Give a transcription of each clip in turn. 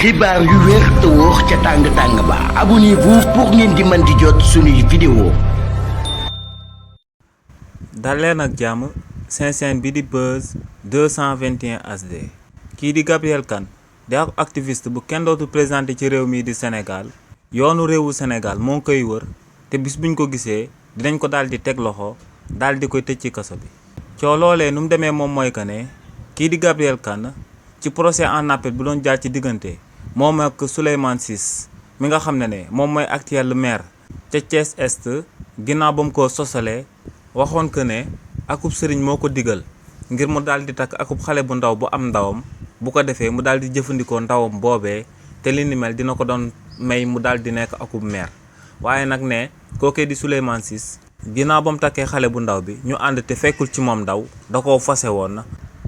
xibaar yu wér te wóor ca tàng-tàng ba abonnez-vous pour ngeen di mën di jot suñuy vidéo. dal leen ak jàmm seen chaîne bi di Buzz 221 HD kii di Gabriel Kane di ab activiste bu kenn dootu présenté ci réew mii di Sénégal yoonu réewu Sénégal moo ngi koy wër te bis buñ ko gisee dinañ ko daal di teg loxo daal di koy tëj ci kaso bi. coo loolee nu mu demee moom mooy que ne kii di Gabriel Kane ci procès en appel bu doon jaar ci diggante moom ak Souleymane Ciss mi nga xam ne moom mooy actuel maire ca Thiès Est ginnaaw ba mu ko sosalee waxoon que ne akub sëriñ moo ko digal ngir mu daal di takk akub xale bu ndaw bu am ndawam bu ko defee mu daal di jëfandikoo ndawam boobee te li ni mel dina ko doon may mu daal di nekk akub maire. waaye nag ne kookee di Souleymane Ciss ginnaaw ba mu takkee xale bu ndaw bi ñu ànd te fekkul ci moom ndaw da koo fase woon.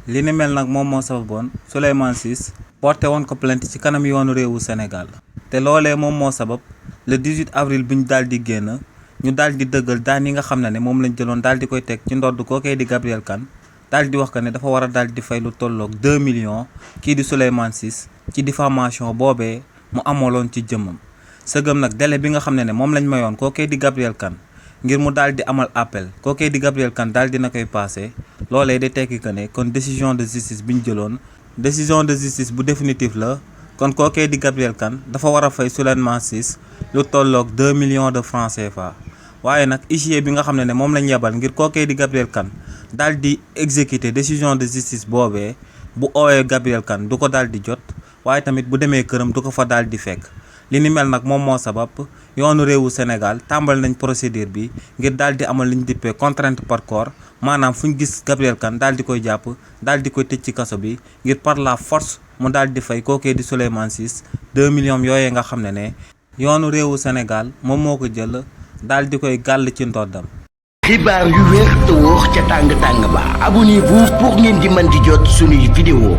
li ni mel nag moom moo sababoon Souleymane Ciss porté woon ko plainte ci kanam yoonu réewu Sénégal te loolee moom moo sabab le 18 avril bi ñu daal di génn ñu daal di dëggal daan yi nga xam ne moom lañ jëloon daal di koy teg ci ndodd kookee di Gabriel Kane daal di wax que ne dafa war a daal di fay lu tolloog 2 millions kii di Souleymane Ciss ci diffamation boobee mu amaloon ci jëmmam. sëgëm nag délai bi nga xam ne moom lañ mayoon kookee di Gabriel Kane ngir mu daal di amal appel kookee di Gabriel Kane daal dina koy passé loolee day tekki que ne kon décision de justice bi ñu jëloon décision de justice bu définitive la kon kookee di Gabriel Kane dafa war a fay Souleymane Ciss lu tolloog 2 millions de francs CFA. waaye nag huissier bi nga xam ne moom lañ yebal ngir kookee di Gabriel Kane daal di exécuter décision de justice boobee bu oowee Gabriel Kane du ko daal di jot waaye tamit bu demee këram du ko fa daal di fekk. li ni mel nag moom moo sabab yoonu réewu Sénégal tàmbal nañ procédure bi ngir daal di amal li ñu dippee contrainte par corps maanaam fu ñu gis Gabriel Kane daal di koy jàpp daal di koy tëj ci kaso bi ngir par la force mu daal di fay kookee di Souleymane Ciss 2 millions yooyee nga xam ne yoonu réewu Sénégal moom moo ko jël daal di koy gàll ci ndoddam. xibaar yu wér te wóor ca tàng-tàng ba abonnez-vous pour ngeen di mën di jot suñuy vidéo.